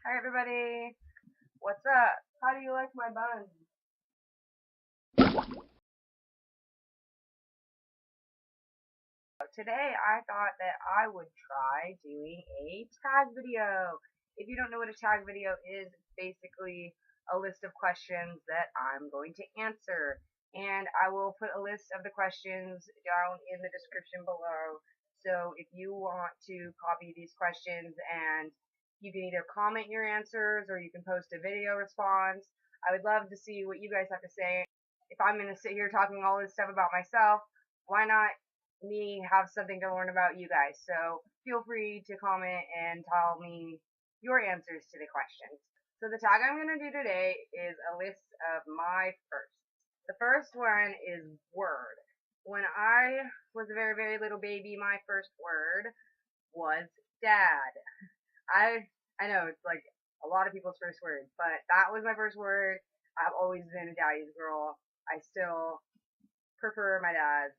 Hi everybody, what's up? How do you like my buns? Today I thought that I would try doing a tag video. If you don't know what a tag video is, it's basically a list of questions that I'm going to answer. And I will put a list of the questions down in the description below. So if you want to copy these questions, and you can either comment your answers or you can post a video response. I would love to see what you guys have to say. If I'm going to sit here talking all this stuff about myself, why not me have something to learn about you guys? So feel free to comment and tell me your answers to the questions. So the tag I'm going to do today is a list of my firsts. The first one is word. When I was a very, very little baby, my first word was dad. I know it's like a lot of people's first word, but that was my first word. I've always been a daddy's girl. I still prefer my dad.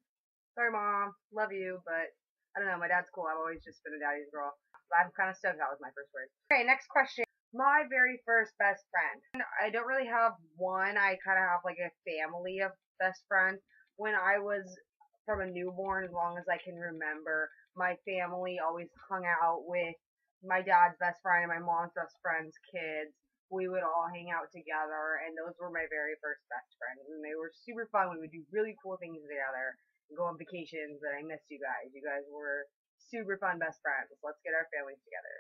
Sorry, mom, love you, but I don't know. My dad's cool. I've always just been a daddy's girl. I'm kind of stoked that was my first word. Okay, next question. My very first best friend. I don't really have one. I kind of have like a family of best friends. When I was from a newborn, as long as I can remember, my family always hung out with my dad's best friend and my mom's best friend's kids. We would all hang out together, and those were my very first best friends, and they were super fun. We would do really cool things together, go on vacations, and I missed you guys. You guys were super fun best friends. Let's get our families together.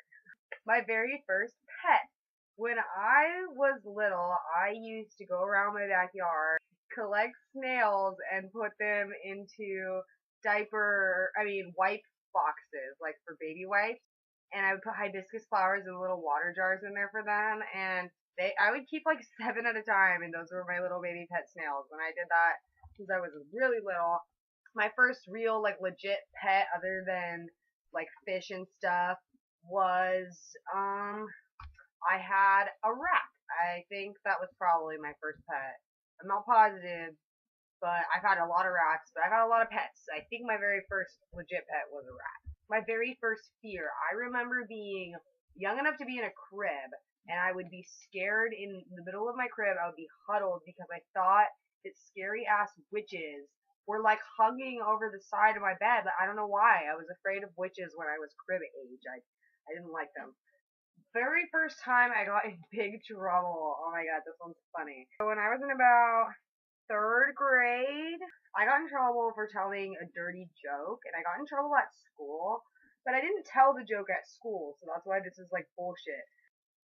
My very first pet. When I was little, I used to go around my backyard, collect snails, and put them into wipe boxes, like for baby wipes. And I would put hibiscus flowers in little water jars in there for them. And I would keep like 7 at a time, and those were my little baby pet snails. When I did that since I was really little. My first real, like, legit pet, other than like fish and stuff, was I had a rat. I think that was probably my first pet. I'm not positive, but I've had a lot of rats, but I've had a lot of pets. I think my very first legit pet was a rat. My very first fear. I remember being young enough to be in a crib, and I would be scared in the middle of my crib. I would be huddled because I thought that scary ass witches were like hugging over the side of my bed. But I don't know why. I was afraid of witches when I was crib age. I didn't like them. Very first time I got in big trouble. Oh my god, this one's funny. So when I was in about third grade, I got in trouble for telling a dirty joke, and I got in trouble at school, but I didn't tell the joke at school, so that's why this is like bullshit.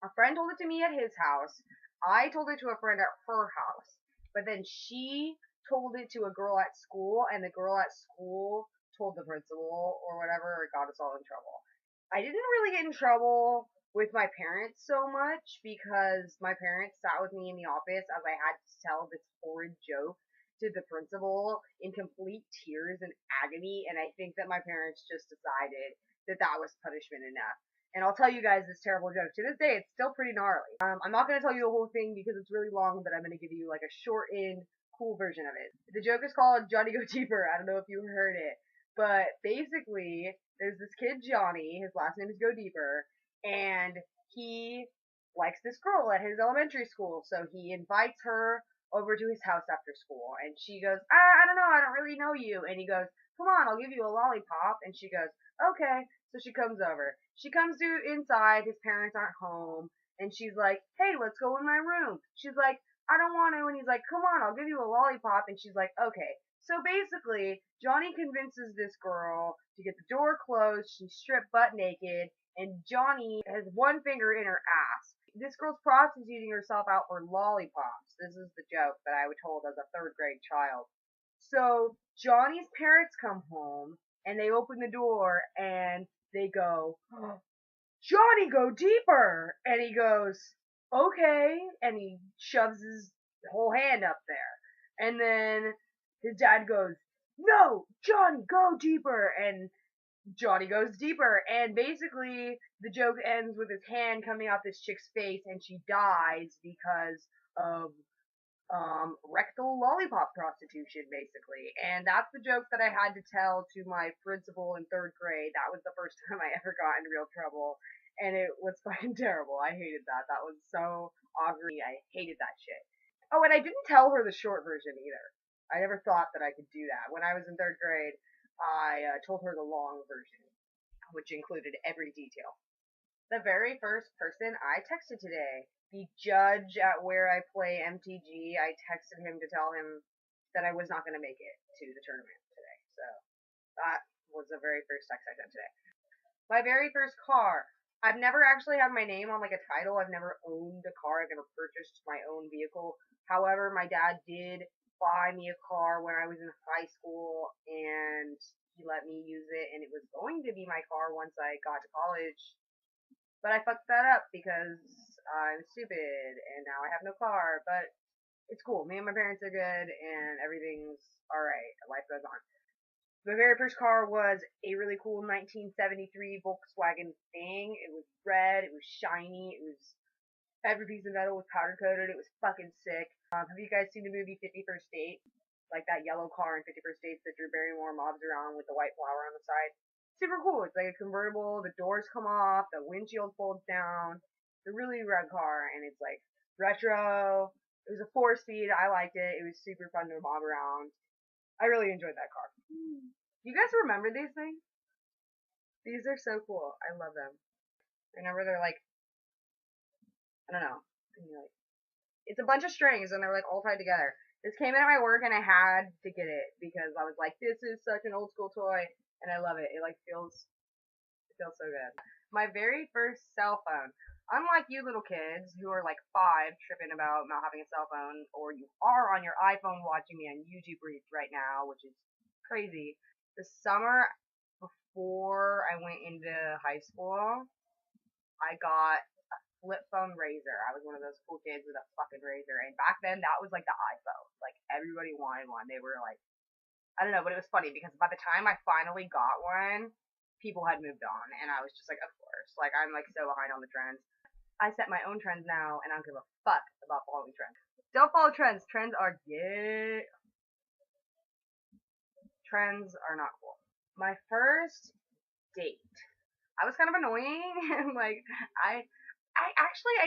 A friend told it to me at his house. I told it to a friend at her house, but then she told it to a girl at school, and the girl at school told the principal or whatever. It got us all in trouble. I didn't really get in trouble with my parents so much because my parents sat with me in the office as I had to tell this horrid joke to the principal in complete tears and agony, and I think that my parents just decided that that was punishment enough. And I'll tell you guys this terrible joke. To this day, it's still pretty gnarly. I'm not going to tell you the whole thing because it's really long, but I'm going to give you like a shortened, cool version of it. The joke is called Johnny Go Deeper. I don't know if you heard it, but basically, there's this kid Johnny. His last name is Go Deeper, and he likes this girl at his elementary school. So he invites her over to his house after school, and she goes, I don't know, I don't really know you. And he goes, come on, I'll give you a lollipop. And she goes, okay. So she comes over. She comes to inside. His parents aren't home, and she's like, hey, let's go in my room. She's like, I don't want to. And he's like, come on, I'll give you a lollipop. And she's like, okay. So basically, Johnny convinces this girl to get the door closed. She's stripped butt naked, and Johnny has one finger in her ass. This girl's prostituting herself out for lollipops. This is the joke that I was told as a third grade child. So Johnny's parents come home, and they open the door, and they go, Johnny, go deeper! And he goes, okay, and he shoves his whole hand up there. And then his dad goes, no, Johnny, go deeper! And Johnny goes deeper, and basically the joke ends with his hand coming out this chick's face, and she dies because of rectal lollipop prostitution, basically. And that's the joke that I had to tell to my principal in third grade. That was the first time I ever got in real trouble. and it was fucking terrible. I hated that. That was so awkward. I hated that shit. Oh, and I didn't tell her the short version either. I never thought that I could do that. When I was in third grade, I told her the long version, which included every detail. The very first person I texted today, the judge at where I play MTG, I texted him to tell him that I was not going to make it to the tournament today. So that was the very first text I sent today. My very first car. I've never actually had my name on like a title. I've never owned a car. I've never purchased my own vehicle. However, my dad did buy me a car when I was in high school, and he let me use it, and it was going to be my car once I got to college. But I fucked that up because I'm stupid, and now I have no car. But it's cool. Me and my parents are good, and everything's alright. Life goes on. My very first car was a really cool 1973 Volkswagen thing. It was red, it was shiny, it was every piece of metal was powder coated. It was fucking sick. Have you guys seen the movie 51st Date? Like that yellow car in 51st Dates that Drew Barrymore mobs around with the white flower on the side. Super cool. It's like a convertible. The doors come off. The windshield folds down. It's a really red car, and it's like retro. It was a 4-speed. I liked it. It was super fun to mob around. I really enjoyed that car. You guys remember these things? These are so cool. I love them. Whenever they're like, I don't know. Like, it's a bunch of strings and they're like all tied together. This came in at my work and I had to get it because I was like, this is such an old school toy and I love it. It feels so good. My very first cell phone. Unlike you little kids who are like 5 tripping about not having a cell phone, or you are on your iPhone watching me on YouTube right now, which is crazy. The summer before I went into high school, I got a flip phone Razr. I was one of those cool kids with a fucking Razr, and back then that was like the iPhone. Like everybody wanted one. They were like, I don't know, but it was funny because by the time I finally got one, people had moved on, and I was just like, of course. Like I'm like so behind on the trends. I set my own trends now, and I don't give a fuck about following trends. Don't follow trends. Trends are Trends are not cool. My first date. I was kind of annoying, and like I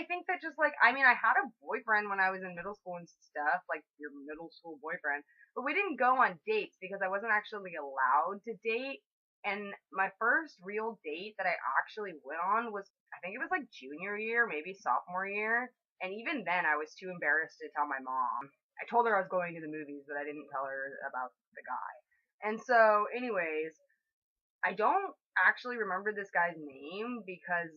think that just like I had a boyfriend when I was in middle school and stuff, like your middle school boyfriend, but we didn't go on dates because I wasn't actually allowed to date. And my first real date that I actually went on was, I think it was like junior year, maybe sophomore year. And even then, I was too embarrassed to tell my mom. I told her I was going to the movies, but I didn't tell her about the guy. And so, anyways, I don't actually remember this guy's name because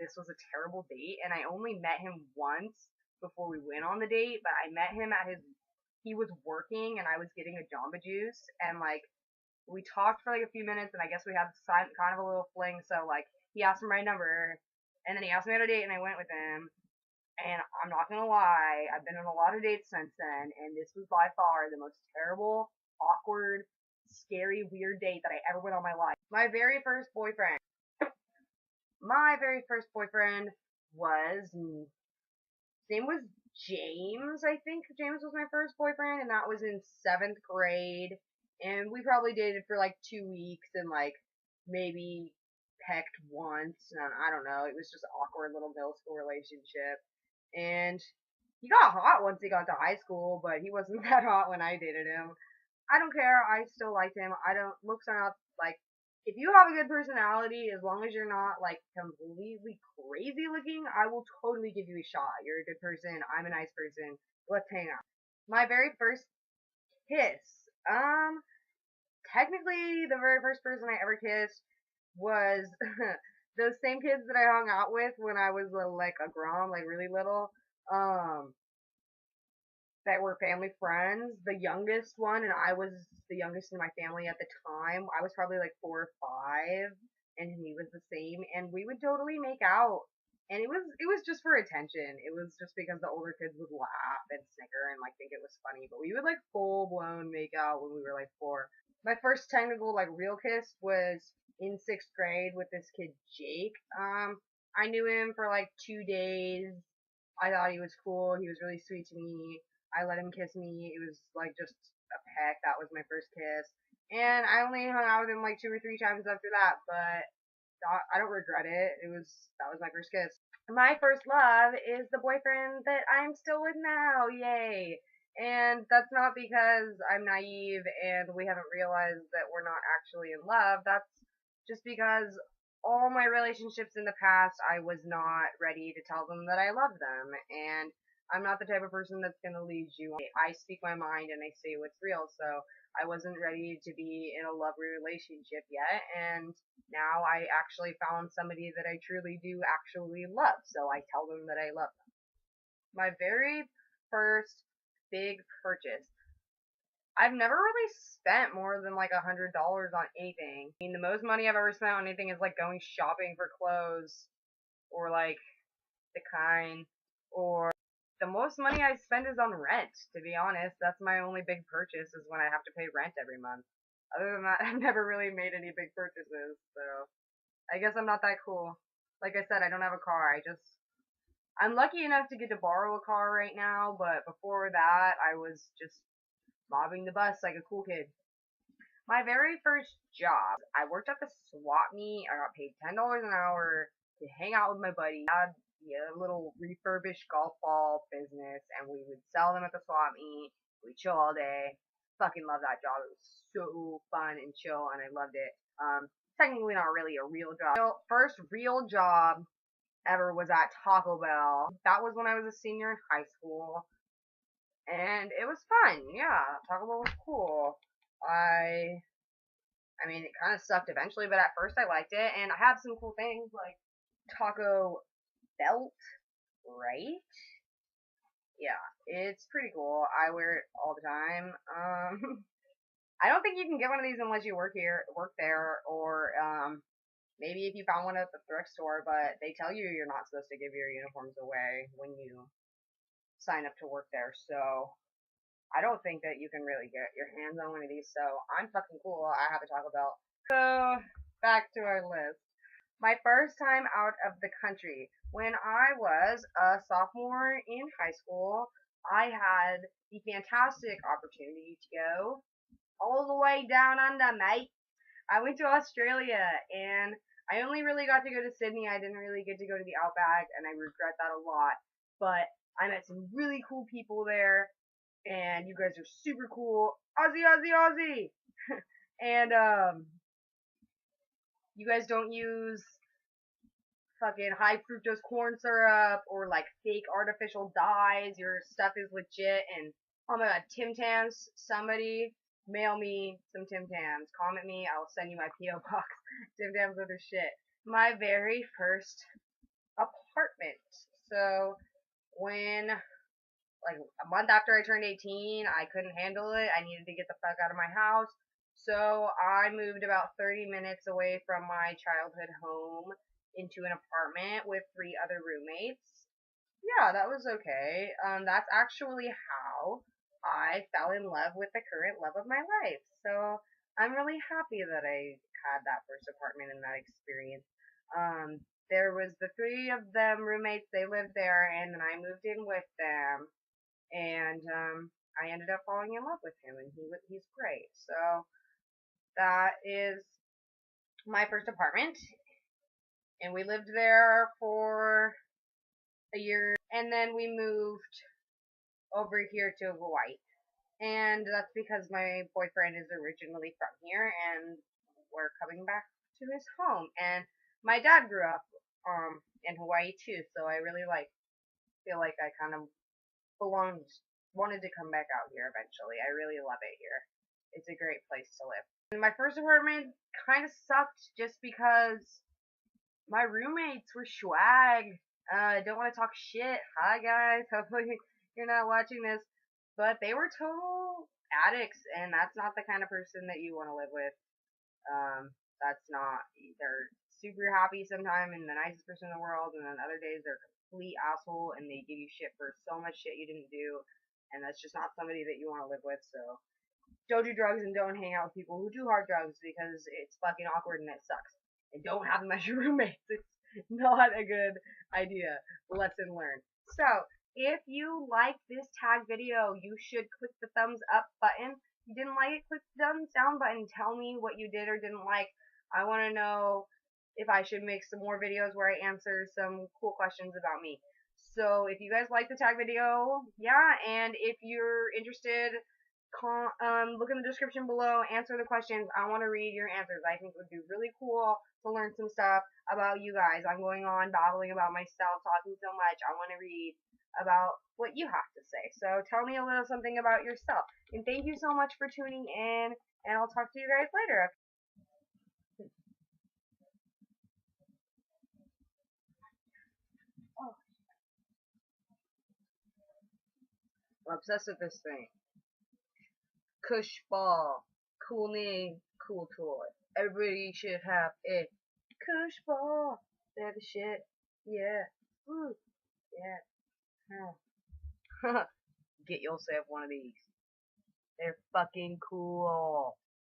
this was a terrible date, and I only met him once before we went on the date. But I met him at he was working, and I was getting a Jamba Juice, and like we talked for like a few minutes, and I guess we had kind of a little fling. So like he asked for my number, and then he asked me on a date, and I went with him. And I'm not gonna lie, I've been on a lot of dates since then, and this was by far the most terrible, awkward, scary, weird date that I ever went on in my life. My very first boyfriend. My very first boyfriend was, his name was James, I think. James was my first boyfriend, and that was in 7th grade. And we probably dated for like 2 weeks and like maybe pecked once. And I don't know. It was just an awkward little middle school relationship. And he got hot once he got to high school, but he wasn't that hot when I dated him. I don't care. I still liked him. Looks are not like, if you have a good personality, as long as you're not like completely crazy looking, I will totally give you a shot. You're a good person. I'm a nice person. Let's hang out. My very first kiss. Technically, the very first person I ever kissed was those same kids that I hung out with when I was like a grom, like really little. That were family friends. The youngest one, and I was the youngest in my family at the time. I was probably like 4 or 5, and he was the same. And we would totally make out, and it was just for attention. It was just because the older kids would laugh and snicker and like think it was funny. But we would like full blown make out when we were like 4. My first technical like real kiss was in 6th grade with this kid Jake. I knew him for like 2 days. I thought he was cool. He was really sweet to me. I let him kiss me. It was like just a peck. That was my first kiss. And I only hung out with him like 2 or 3 times after that, but I don't regret it. That was my first kiss. My first love is the boyfriend that I'm still with now. Yay. And that's not because I'm naive and we haven't realized that we're not actually in love. That's just because all my relationships in the past, I was not ready to tell them that I love them. And I'm not the type of person that's going to lead you. I speak my mind and I say what's real. So I wasn't ready to be in a love relationship yet. And now I actually found somebody that I truly do actually love, so I tell them that I love them. My very first big purchase. I've never really spent more than like $100 on anything. I mean, the most money I've ever spent on anything is like going shopping for clothes, or like the kind, or the most money I spend is on rent, to be honest. That's my only big purchase, is when I have to pay rent every month. Other than that, I've never really made any big purchases, so I guess I'm not that cool. Like I said, I don't have a car. I'm lucky enough to get to borrow a car right now, but before that, I was just mobbing the bus like a cool kid. My very first job, I worked at the swap meet. I got paid $10 an hour to hang out with my buddy. I had a little refurbished golf ball business, and we would sell them at the swap meet. We'd chill all day. Fucking love that job. It was so fun and chill, and I loved it. Technically not really a real job. First real job ever was at Taco Bell. That was when I was a senior in high school. And it was fun, yeah. Taco Bell was cool. I mean, it kind of sucked eventually, but at first I liked it. And I have some cool things like taco belt, right? Yeah, it's pretty cool. I wear it all the time. I don't think you can get one of these unless you work there, or maybe if you found one at the thrift store, but they tell you you're not supposed to give your uniforms away when you sign up to work there, so I don't think that you can really get your hands on one of these, so I'm fucking cool. I have a Taco Bell. So, back to our list. My first time out of the country. When I was a sophomore in high school, I had the fantastic opportunity to go all the way down under, mate. I went to Australia, and I only really got to go to Sydney. I didn't really get to go to the Outback, and I regret that a lot. But I met some really cool people there, and you guys are super cool. Aussie, Aussie, Aussie! And, you guys don't use fucking high fructose corn syrup or like fake artificial dyes. Your stuff is legit, and oh my god, Tim Tams, somebody mail me some Tim Tams. Comment me, I'll send you my P.O. box. Tim Tams are the shit. My very first apartment. So, when, like, a month after I turned 18, I couldn't handle it. I needed to get the fuck out of my house. So, I moved about 30 minutes away from my childhood home into an apartment with 3 other roommates. Yeah, that was okay. That's actually how I fell in love with the current love of my life. So I'm really happy that I had that first apartment and that experience. There was the 3 of them roommates. They lived there, and then I moved in with them, and I ended up falling in love with him, and he's great. So that is my first apartment, and we lived there for a year, and then we moved over here to Hawaii. And that's because my boyfriend is originally from here, and we're coming back to his home. And my dad grew up in Hawaii too, so I really feel like I kind of wanted to come back out here eventually. I really love it here. It's a great place to live. And my first apartment kind of sucked just because my roommates were swag. I don't want to talk shit. Hi guys, hopefully you're not watching this. But they were total addicts, and that's not the kind of person that you want to live with. They're super happy sometimes and the nicest person in the world, and then other days they're a complete asshole and they give you shit for so much shit you didn't do, and that's just not somebody that you want to live with, so don't do drugs and don't hang out with people who do hard drugs because it's fucking awkward and it sucks. And don't have them as your roommates. It's not a good idea. Lesson learned. So, if you like this tag video, you should click the thumbs up button. If you didn't like it, click the thumbs down button. Tell me what you did or didn't like. I want to know if I should make some more videos where I answer some cool questions about me. So if you guys like the tag video, yeah, and if you're interested, look in the description below, answer the questions. I want to read your answers. I think it would be really cool to learn some stuff about you guys. I'm going on babbling about myself, talking so much. I want to read about what you have to say. So tell me a little something about yourself. And thank you so much for tuning in, and I'll talk to you guys later. Oh, I'm obsessed with this thing. Kush ball. Cool name, cool toy. Everybody should have a Kush ball. They're the shit. Yeah. Woo. Yeah. Huh. Get yourself one of these. They're fucking cool.